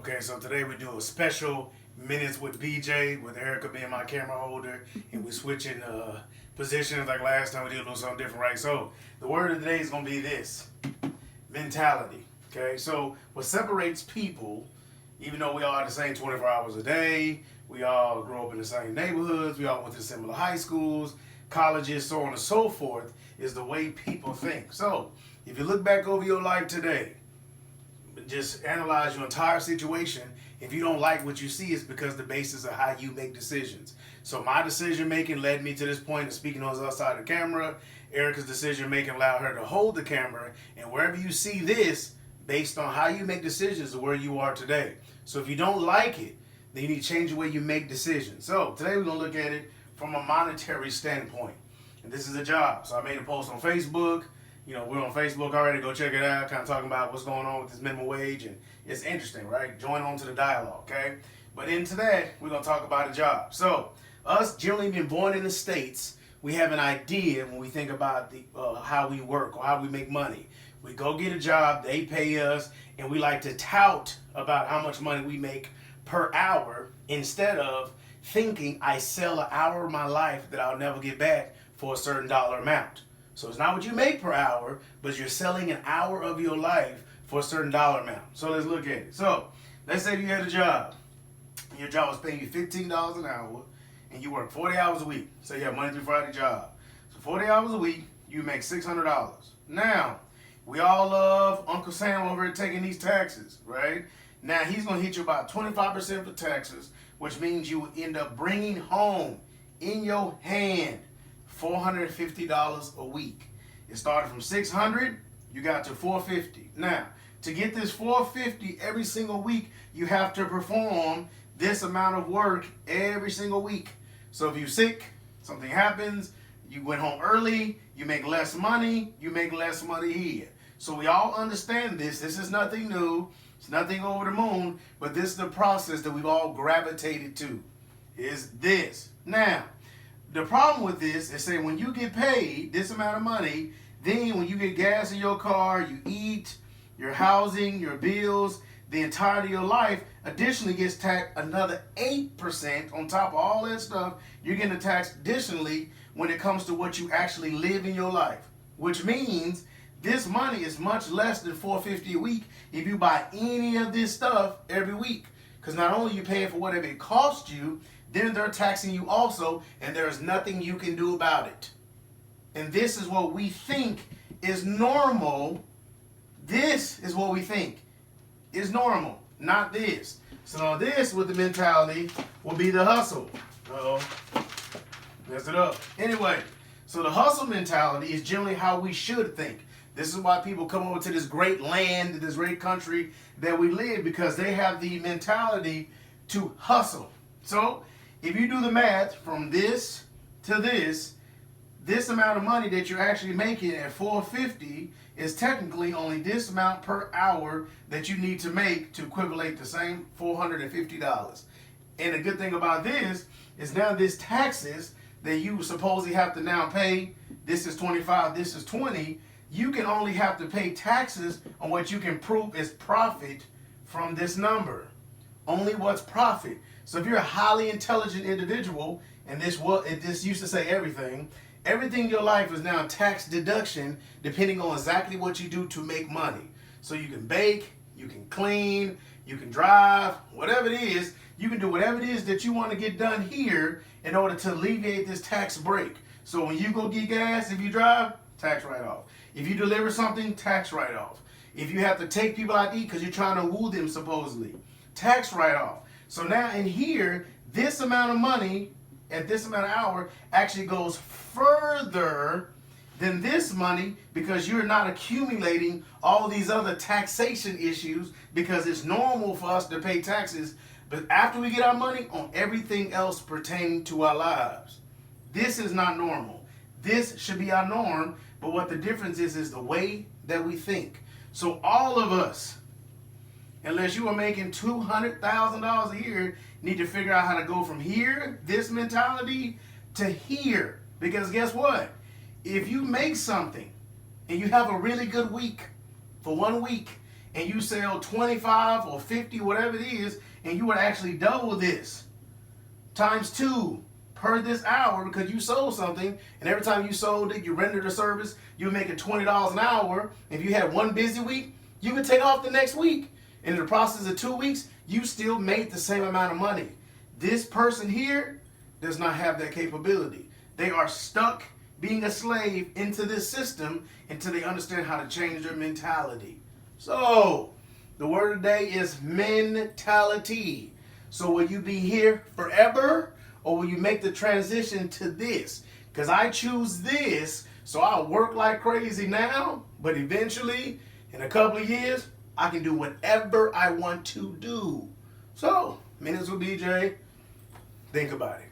Okay, so today we do a special Minutes with BJ with Erica being my camera holder, and we're switching positions like last time. We did a little something different, right? So the word of the day is going to be this: mentality. Okay, so what separates people, even though we all are the same 24 hours a day, we all grew up in the same neighborhoods, we all went to similar high schools, colleges, so on and so forth, is the way people think. So if you look back over your life today, just analyze your entire situation. If you don't like what you see, it's because the basis of how you make decisions. So my decision making led me to this point of speaking on the other side of the camera. Erica's decision making allowed her to hold the camera. And wherever you see this, based on how you make decisions, is where you are today. So if you don't like it, then you need to change the way you make decisions. So today we're going to look at it from a monetary standpoint. And this is a job. So I made a post on Facebook. You know, we're on Facebook already. Go check it out. Kind of talking about what's going on with this minimum wage. And it's interesting, right? Join on to the dialogue, okay? But into that, we're going to talk about a job. So us generally being born in the States, we have an idea when we think about the how we work or how we make money. We go get a job, they pay us, and we like to tout about how much money we make per hour instead of thinking I sell an hour of my life that I'll never get back for a certain dollar amount. So it's not what you make per hour, but you're selling an hour of your life for a certain dollar amount. So let's look at it. So let's say you had a job, and your job was paying you $15 an hour, and you work 40 hours a week. So you have Monday through Friday job. So 40 hours a week, you make $600. Now, we all love Uncle Sam over here taking these taxes, right? Now, he's going to hit you about 25% for taxes, which means you will end up bringing home in your hand $450 a week. It started from $600, you got to $450. Now, to get this $450 every single week, you have to perform this amount of work every single week. So if you're sick, something happens, you went home early, you make less money, you make less money here. So we all understand this. This is nothing new. It's nothing over the moon, but this is the process that we've all gravitated to, is this. Now, the problem with this is, say, when you get paid this amount of money, then when you get gas in your car, you eat, your housing, your bills, the entirety of your life additionally gets taxed another 8% on top of all that stuff. You're getting taxed additionally when it comes to what you actually live in your life, which means this money is much less than $450 a week if you buy any of this stuff every week. Because not only you paying for whatever it costs you, then they're taxing you also, and there's nothing you can do about it. And this is what we think is normal. This is what we think is normal, not this. So now this, with the mentality, will be the hustle. Uh-oh. Messed it up. Anyway, so the hustle mentality is generally how we should think. This is why people come over to this great land, this great country that we live, because they have the mentality to hustle. So if you do the math from this to this amount of money that you're actually making at $450 is technically only this amount per hour that you need to make to equivalent the same $450. And the good thing about this is now this taxes that you supposedly have to now pay, this is 25, this is 20, you can only have to pay taxes on what you can prove is profit from this number. Only what's profit. So if you're a highly intelligent individual, and this used to say everything in your life is now tax deduction depending on exactly what you do to make money. So you can bake, you can clean, you can drive, whatever it is, you can do whatever it is that you want to get done here in order to alleviate this tax break. So when you go get gas, if you drive, tax write-off. If you deliver something, tax write-off. If you have to take people out to eat because you're trying to woo them supposedly, tax write-off. So now in here, this amount of money at this amount of hour actually goes further than this money because you're not accumulating all these other taxation issues, because it's normal for us to pay taxes, but after we get our money on everything else pertaining to our lives. This is not normal. This should be our norm, but what the difference is the way that we think. So all of us, unless you are making $200,000 a year, need to figure out how to go from here, this mentality, to here. Because guess what? If you make something and you have a really good week for 1 week, and you sell 25 or 50, whatever it is, and you would actually double this times 2 per this hour because you sold something, and every time you sold it, you rendered a service, you're making $20 an hour. If you had one busy week, you could take off the next week. And in the process of 2 weeks, you still made the same amount of money. This person here does not have that capability. They are stuck being a slave into this system until they understand how to change their mentality. So, the word of the day is mentality. So will you be here forever, or will you make the transition to this? Because I choose this, so I'll work like crazy now, but eventually, in a couple of years, I can do whatever I want to do. So, Minutes with BJ, think about it.